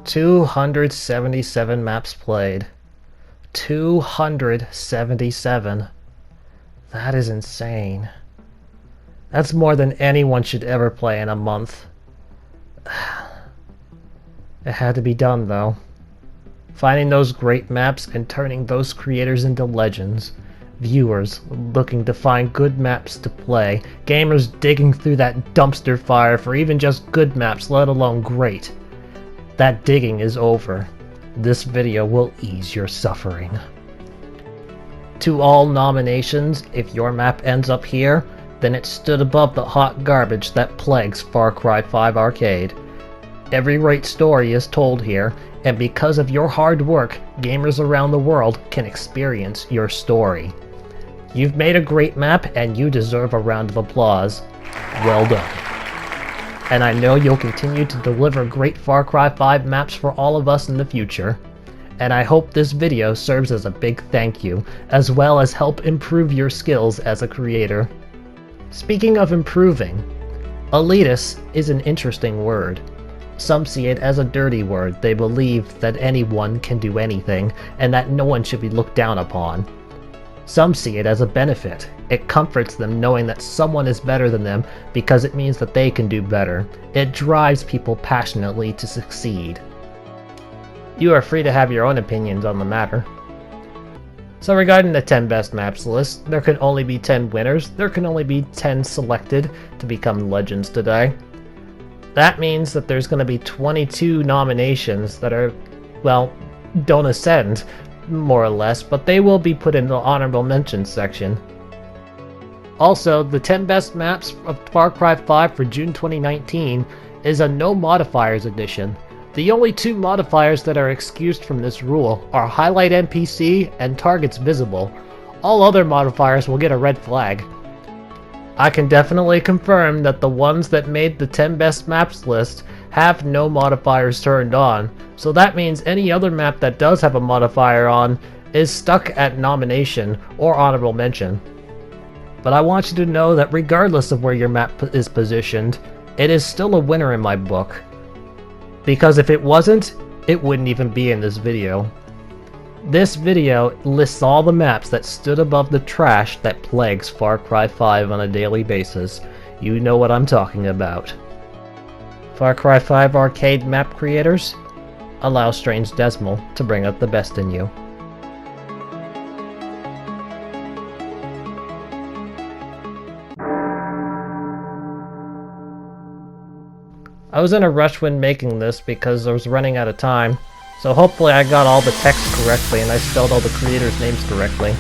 277 maps played. 277. That is insane. That's more than anyone should ever play in a month. It had to be done, though. Finding those great maps and turning those creators into legends. Viewers looking to find good maps to play. Gamers digging through that dumpster fire for even just good maps, let alone great. That digging is over. This video will ease your suffering. To all nominations, if your map ends up here, then it stood above the hot garbage that plagues Far Cry 5 Arcade. Every great story is told here, and because of your hard work, gamers around the world can experience your story. You've made a great map, and you deserve a round of applause. Well done. And I know you'll continue to deliver great Far Cry 5 maps for all of us in the future. And I hope this video serves as a big thank you, as well as help improve your skills as a creator. Speaking of improving, elitist is an interesting word. Some see it as a dirty word. They believe that anyone can do anything, and that no one should be looked down upon. Some see it as a benefit. It comforts them knowing that someone is better than them because it means that they can do better. It drives people passionately to succeed. You are free to have your own opinions on the matter. So regarding the 10 best maps list, there can only be 10 winners. There can only be 10 selected to become legends today. That means that there's going to be 22 nominations that are, well, don't ascend, more or less, but they will be put in the honorable mentions section. Also, the 10 best maps of Far Cry 5 for June 2019 is a no modifiers edition. The only two modifiers that are excused from this rule are highlight NPC and targets visible. All other modifiers will get a red flag. I can definitely confirm that the ones that made the 10 best maps list have no modifiers turned on, so that means any other map that does have a modifier on is stuck at nomination or honorable mention. But I want you to know that regardless of where your map is positioned, it is still a winner in my book. Because if it wasn't, it wouldn't even be in this video. This video lists all the maps that stood above the trash that plagues Far Cry 5 on a daily basis. You know what I'm talking about. Far Cry 5 Arcade map creators, allow Strange Decimal to bring out the best in you. I was in a rush when making this because I was running out of time, so hopefully I got all the text correctly and I spelled all the creators' names correctly.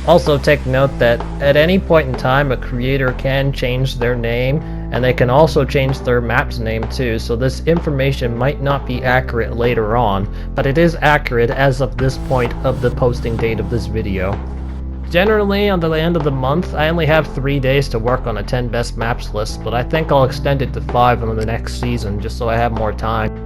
Also take note that at any point in time a creator can change their name, and they can also change their map's name too, so this information might not be accurate later on, but it is accurate as of this point of the posting date of this video. Generally, on the end of the month, I only have 3 days to work on a 10 best maps list, but I think I'll extend it to 5 on the next season just so I have more time.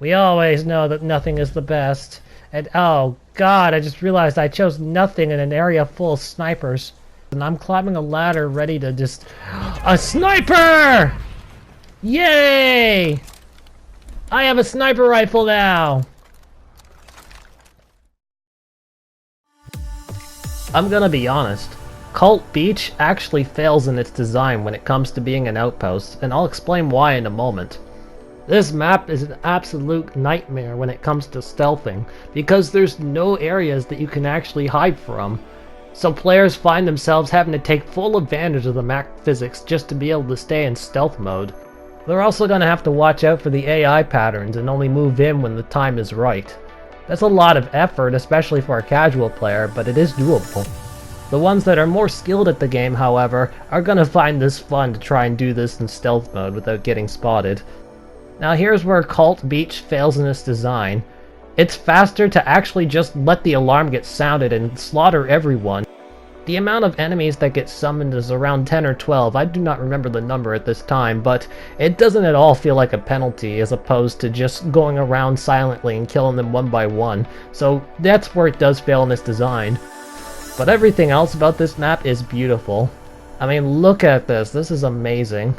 We always know that nothing is the best. And oh god, I just realized I chose nothing in an area full of snipers. And I'm climbing a ladder ready to just... A sniper! Yay! I have a sniper rifle now! I'm gonna be honest. Cult Beach actually fails in its design when it comes to being an outpost, and I'll explain why in a moment. This map is an absolute nightmare when it comes to stealthing, because there's no areas that you can actually hide from. So players find themselves having to take full advantage of the map physics just to be able to stay in stealth mode. They're also going to have to watch out for the AI patterns and only move in when the time is right. That's a lot of effort, especially for a casual player, but it is doable. The ones that are more skilled at the game, however, are going to find this fun to try and do this in stealth mode without getting spotted. Now here's where Cult Beach fails in its design. It's faster to actually just let the alarm get sounded and slaughter everyone. The amount of enemies that get summoned is around 10 or 12, I do not remember the number at this time, but it doesn't at all feel like a penalty as opposed to just going around silently and killing them one by one, so that's where it does fail in its design. But everything else about this map is beautiful. I mean, look at this, this is amazing.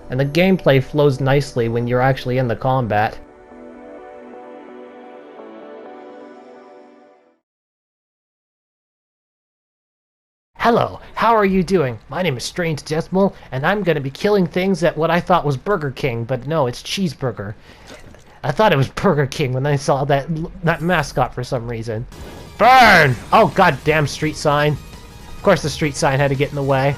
And the gameplay flows nicely when you're actually in the combat. Hello, how are you doing? My name is Strange Decimal, and I'm gonna be killing things at what I thought was Burger King, but no, it's Cheeseburger. I thought it was Burger King when I saw that mascot for some reason. Burn! Oh goddamn street sign. Of course the street sign had to get in the way.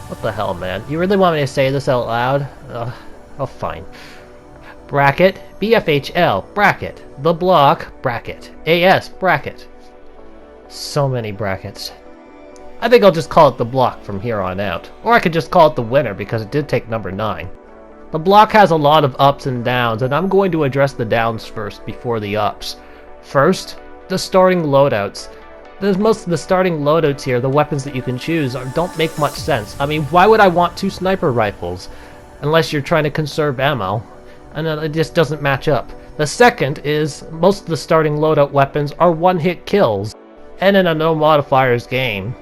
What the hell, man? You really want me to say this out loud? Oh, fine. Bracket, BFHL, bracket, the block, bracket, AS, bracket. So many brackets. I think I'll just call it the block from here on out. Or I could just call it the winner because it did take number 9. The block has a lot of ups and downs, and I'm going to address the downs first before the ups. First, the starting loadouts. Most of the starting loadouts here, the weapons that you can choose, don't make much sense. I mean, why would I want 2 sniper rifles? Unless you're trying to conserve ammo. And it just doesn't match up. The second is, most of the starting loadout weapons are one-hit kills, and in a no modifiers game.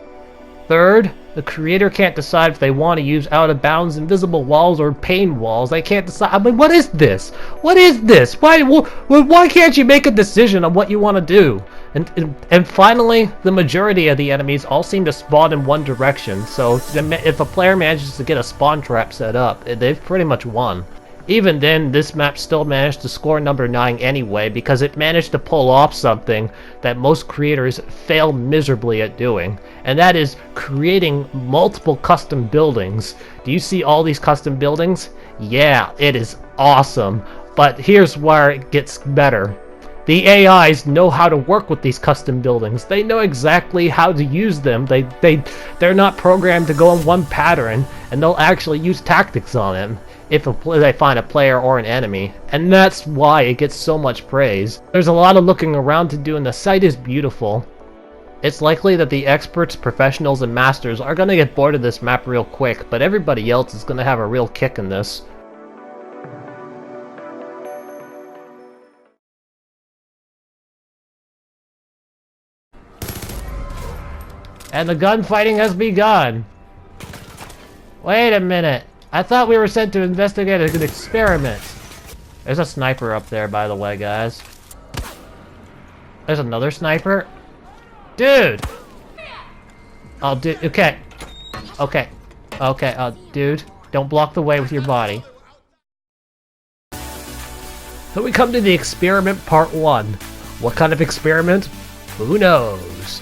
Third, the creator can't decide if they want to use out-of-bounds invisible walls or pain walls. They can't decide. I mean, what is this? What is this? Why can't you make a decision on what you want to do? And finally, the majority of the enemies all seem to spawn in one direction, so if a player manages to get a spawn trap set up, they've pretty much won. Even then, this map still managed to score number 9 anyway, because it managed to pull off something that most creators fail miserably at doing, and that is creating multiple custom buildings. Do you see all these custom buildings? Yeah, it is awesome, but here's where it gets better. The AIs know how to work with these custom buildings. They know exactly how to use them. They're not programmed to go in one pattern, and they'll actually use tactics on them if they find a player or an enemy, and that's why it gets so much praise. There's a lot of looking around to do, and the site is beautiful. It's likely that the experts, professionals, and masters are going to get bored of this map real quick, but everybody else is going to have a real kick in this. And the gunfighting has begun! Wait a minute! I thought we were sent to investigate an experiment! There's a sniper up there, by the way, guys. There's another sniper? Dude! Oh, dude, okay. Okay. Okay, dude, don't block the way with your body. So we come to the experiment part 1. What kind of experiment? Who knows?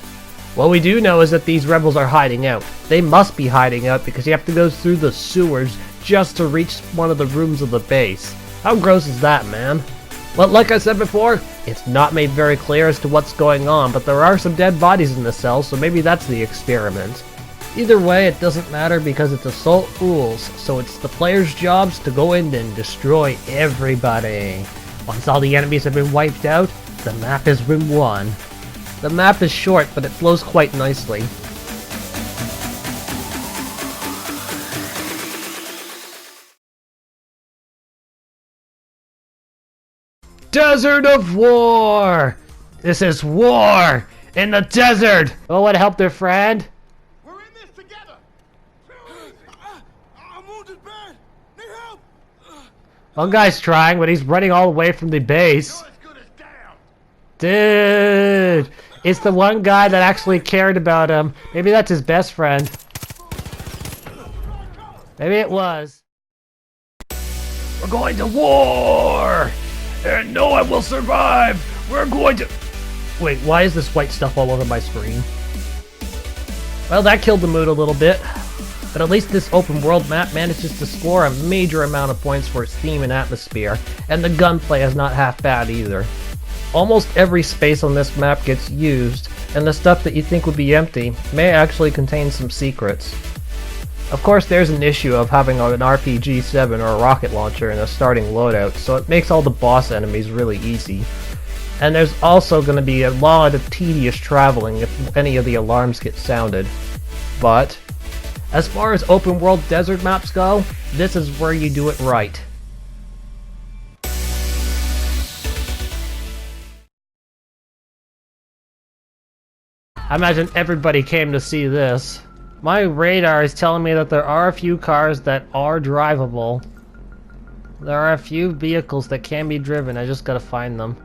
What we do know is that these rebels are hiding out. They must be hiding out because you have to go through the sewers just to reach one of the rooms of the base. How gross is that, man? Well, like I said before, it's not made very clear as to what's going on, but there are some dead bodies in the cell, so maybe that's the experiment. Either way, it doesn't matter because it's assault rules, so it's the players' jobs to go in and destroy everybody. Once all the enemies have been wiped out, the map has been won. The map is short, but it flows quite nicely. Desert of War! This is war in the desert! Oh, what helped their friend? We're in this together! I'm wounded bad! Need help! One guy's trying, but he's running all the way from the base. You're as good as down! Dude! It's the one guy that actually cared about him. Maybe that's his best friend. Maybe it was. We're going to war! And no one will survive! We're going to... Wait, why is this white stuff all over my screen? Well, that killed the mood a little bit. But at least this open world map manages to score a major amount of points for its theme and atmosphere. And the gunplay is not half bad either. Almost every space on this map gets used, and the stuff that you think would be empty may actually contain some secrets. Of course, there's an issue of having an RPG-7 or a rocket launcher in a starting loadout, so it makes all the boss enemies really easy. And there's also going to be a lot of tedious traveling if any of the alarms get sounded. But, as far as open world desert maps go, this is where you do it right. I imagine everybody came to see this. My radar is telling me that there are a few cars that are drivable. There are a few vehicles that can be driven, I just gotta find them.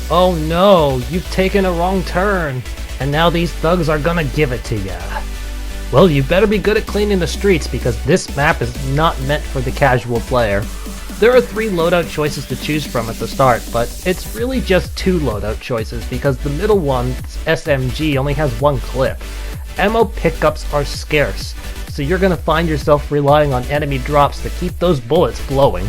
Oh no, you've taken a wrong turn, and now these thugs are gonna give it to ya. Well, you better be good at cleaning the streets because this map is not meant for the casual player. There are 3 loadout choices to choose from at the start, but it's really just 2 loadout choices because the middle one, SMG, only has 1 clip. Ammo pickups are scarce, so you're gonna find yourself relying on enemy drops to keep those bullets flowing.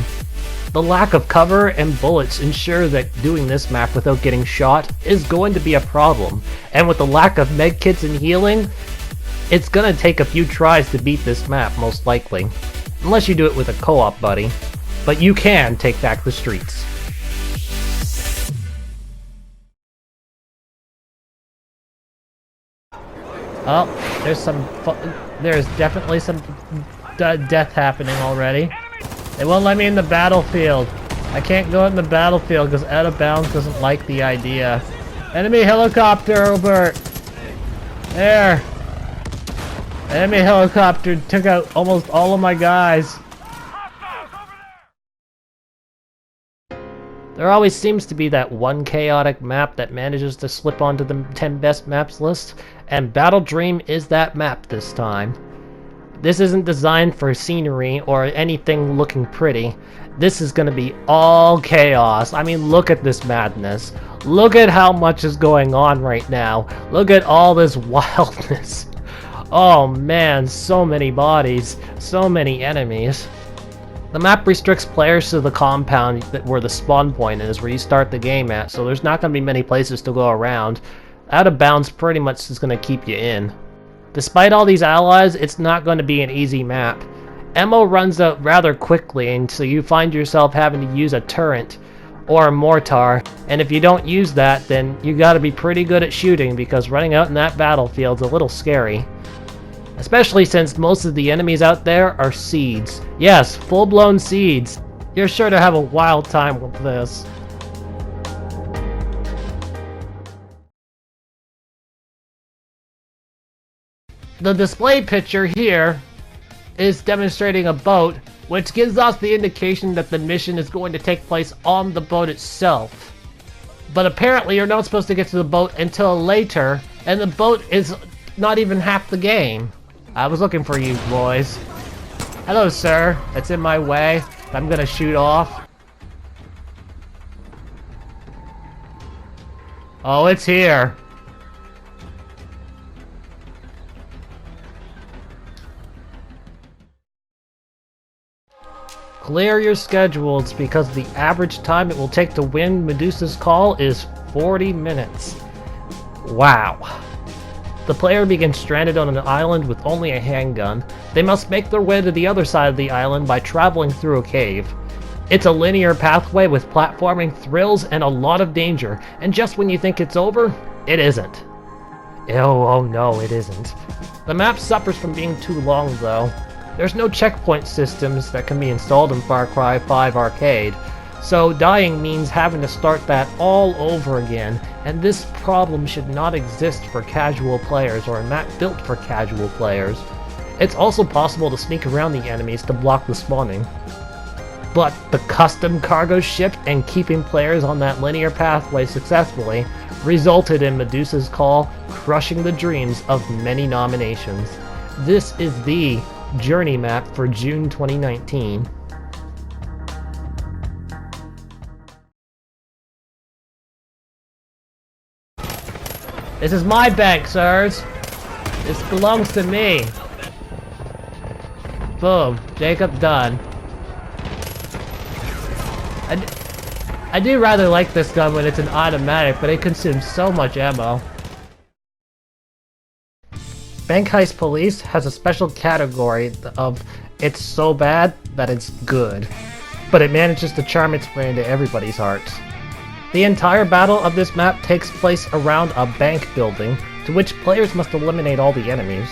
The lack of cover and bullets ensure that doing this map without getting shot is going to be a problem, and with the lack of medkits and healing, it's gonna take a few tries to beat this map most likely, unless you do it with a co-op buddy. But you can take back the streets. Oh, there's definitely some death happening already. They won't let me in the battlefield. I can't go in the battlefield because Out of Bounds doesn't like the idea. Enemy helicopter over there. Enemy helicopter took out almost all of my guys. There always seems to be that one chaotic map that manages to slip onto the 10 best maps list, and Battle Dream is that map this time. This isn't designed for scenery or anything looking pretty. This is going to be all chaos. I mean, look at this madness. Look at how much is going on right now. Look at all this wildness. Oh man, so many bodies, so many enemies. The map restricts players to the compound where the spawn point is, where you start the game at, so there's not going to be many places to go around. Out of Bounds pretty much is going to keep you in. Despite all these allies, it's not going to be an easy map. Ammo runs out rather quickly, and so you find yourself having to use a turret or a mortar, and if you don't use that, then you got to be pretty good at shooting because running out in that battlefield's a little scary. Especially since most of the enemies out there are seeds. Yes, full-blown seeds. You're sure to have a wild time with this. The display picture here is demonstrating a boat, which gives us the indication that the mission is going to take place on the boat itself. But apparently you're not supposed to get to the boat until later, and the boat is not even half the game. I was looking for you boys. Hello, sir. That's in my way. I'm gonna shoot off. Oh, it's here. Clear your schedules because the average time it will take to win Medusa's Call is 40 minutes. Wow. The player begins stranded on an island with only a handgun. They must make their way to the other side of the island by traveling through a cave. It's a linear pathway with platforming, thrills, and a lot of danger, and just when you think it's over, it isn't. Oh no, it isn't. The map suffers from being too long, though. There's no checkpoint systems that can be installed in Far Cry 5 Arcade, so dying means having to start that all over again, and this problem should not exist for casual players or a map built for casual players. It's also possible to sneak around the enemies to block the spawning. But the custom cargo ship and keeping players on that linear pathway successfully resulted in Medusa's Call crushing the dreams of many nominations. This is the Journey map for June 2019. This is my bank, sirs. This belongs to me. Boom. Jacob done. I do rather like this gun when it's an automatic, but it consumes so much ammo. Bank Heist Police has a special category of it's so bad that it's good, but it manages to charm its way into everybody's hearts. The entire battle of this map takes place around a bank building, to which players must eliminate all the enemies.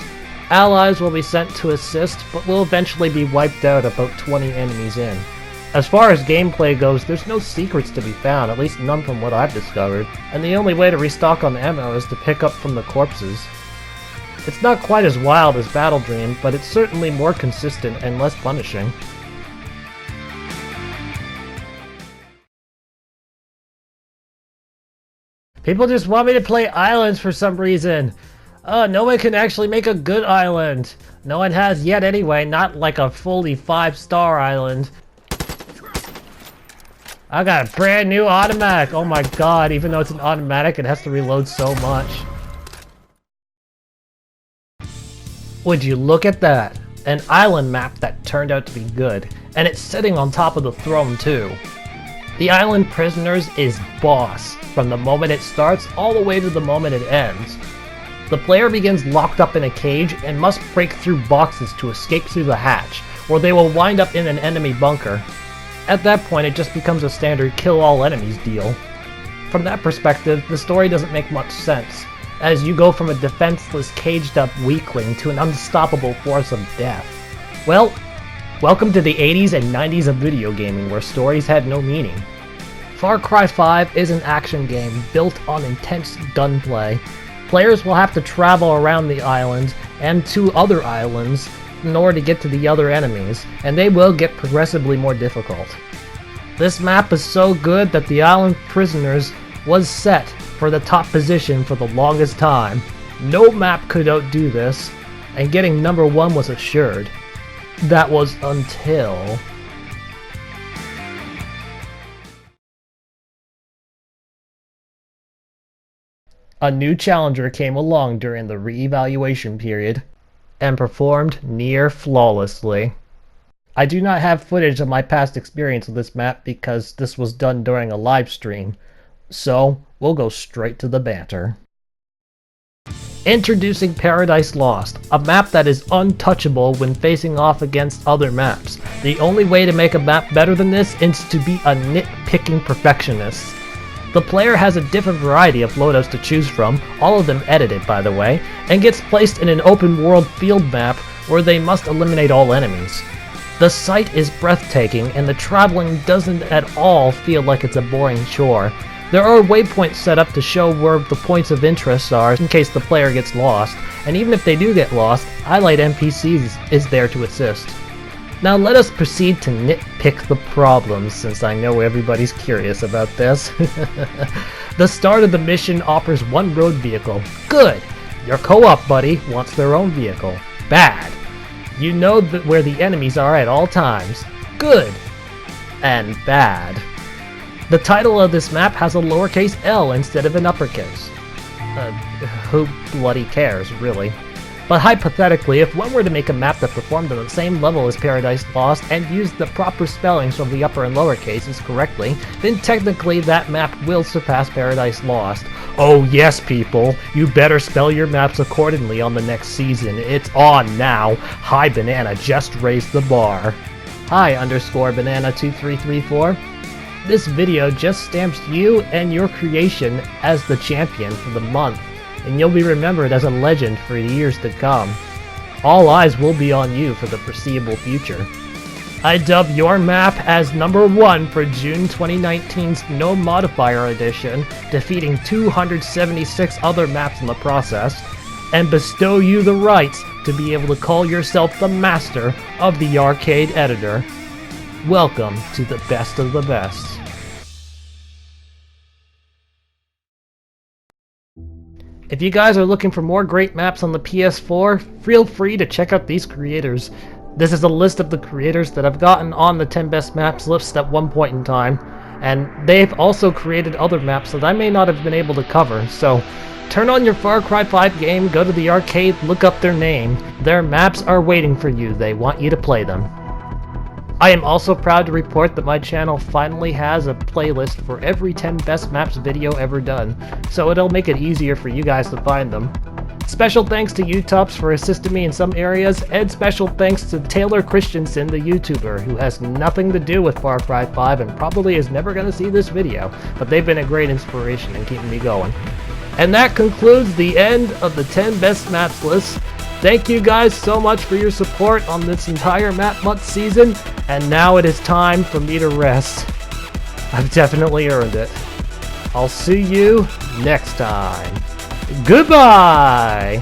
Allies will be sent to assist, but will eventually be wiped out about 20 enemies in. As far as gameplay goes, there's no secrets to be found, at least none from what I've discovered, and the only way to restock on ammo is to pick up from the corpses. It's not quite as wild as Battle Dream, but it's certainly more consistent and less punishing. People just want me to play islands for some reason. No one can actually make a good island. No one has yet anyway, not like a fully 5-star island. I got a brand new automatic. Oh my god, even though it's an automatic, it has to reload so much. Would you look at that? An island map that turned out to be good. And it's sitting on top of the throne too. The Island Prisoners is boss, from the moment it starts all the way to the moment it ends. The player begins locked up in a cage and must break through boxes to escape through the hatch, or they will wind up in an enemy bunker. At that point, it just becomes a standard kill all enemies deal. From that perspective, the story doesn't make much sense, as you go from a defenseless, caged-up weakling to an unstoppable force of death. Well, welcome to the 80s and 90s of video gaming, where stories had no meaning. Far Cry 5 is an action game built on intense gunplay. Players will have to travel around the island and to other islands in order to get to the other enemies, and they will get progressively more difficult. This map is so good that the Island Prisoners was set for the top position for the longest time. No map could outdo this, and getting number 1 was assured. That was until... a new challenger came along during the re-evaluation period, and performed near flawlessly. I do not have footage of my past experience with this map because this was done during a live stream, so we'll go straight to the banter. Introducing Paradise Lost, a map that is untouchable when facing off against other maps. The only way to make a map better than this is to be a nitpicking perfectionist. The player has a different variety of loadouts to choose from, all of them edited by the way, and gets placed in an open world field map where they must eliminate all enemies. The sight is breathtaking and the traveling doesn't at all feel like it's a boring chore. There are waypoints set up to show where the points of interest are in case the player gets lost, and even if they do get lost, Highlight NPCs is there to assist. Now let us proceed to nitpick the problems, since I know everybody's curious about this. The start of the mission offers one road vehicle. Good! Your co-op buddy wants their own vehicle. Bad! You know where the enemies are at all times. Good! And bad. The title of this map has a lowercase L instead of an uppercase. Who bloody cares, really? But hypothetically, if one were to make a map that performed on the same level as Paradise Lost and used the proper spellings of the upper and lower cases correctly, then technically that map will surpass Paradise Lost. Oh yes, people, you better spell your maps accordingly on the next season. It's on now. Hi Banana just raised the bar. Hi _banana2334. This video just stamps you and your creation as the champion for the month, and you'll be remembered as a legend for years to come. All eyes will be on you for the foreseeable future. I dub your map as number 1 for June 2019's No Modifier Edition, defeating 276 other maps in the process, and bestow you the rights to be able to call yourself the master of the arcade editor. Welcome to the best of the best. If you guys are looking for more great maps on the PS4, feel free to check out these creators. This is a list of the creators that I've gotten on the 10 best maps list at one point in time, and they've also created other maps that I may not have been able to cover, so turn on your Far Cry 5 game, go to the arcade, look up their name. Their maps are waiting for you, they want you to play them. I am also proud to report that my channel finally has a playlist for every 10 best maps video ever done, so it'll make it easier for you guys to find them. Special thanks to UTOPS for assisting me in some areas, and special thanks to Taylor Christensen, the YouTuber, who has nothing to do with Far Cry 5 and probably is never going to see this video, but they've been a great inspiration in keeping me going. And that concludes the end of the 10 best maps list. Thank you guys so much for your support on this entire Map Month season, and now it is time for me to rest. I've definitely earned it. I'll see you next time. Goodbye!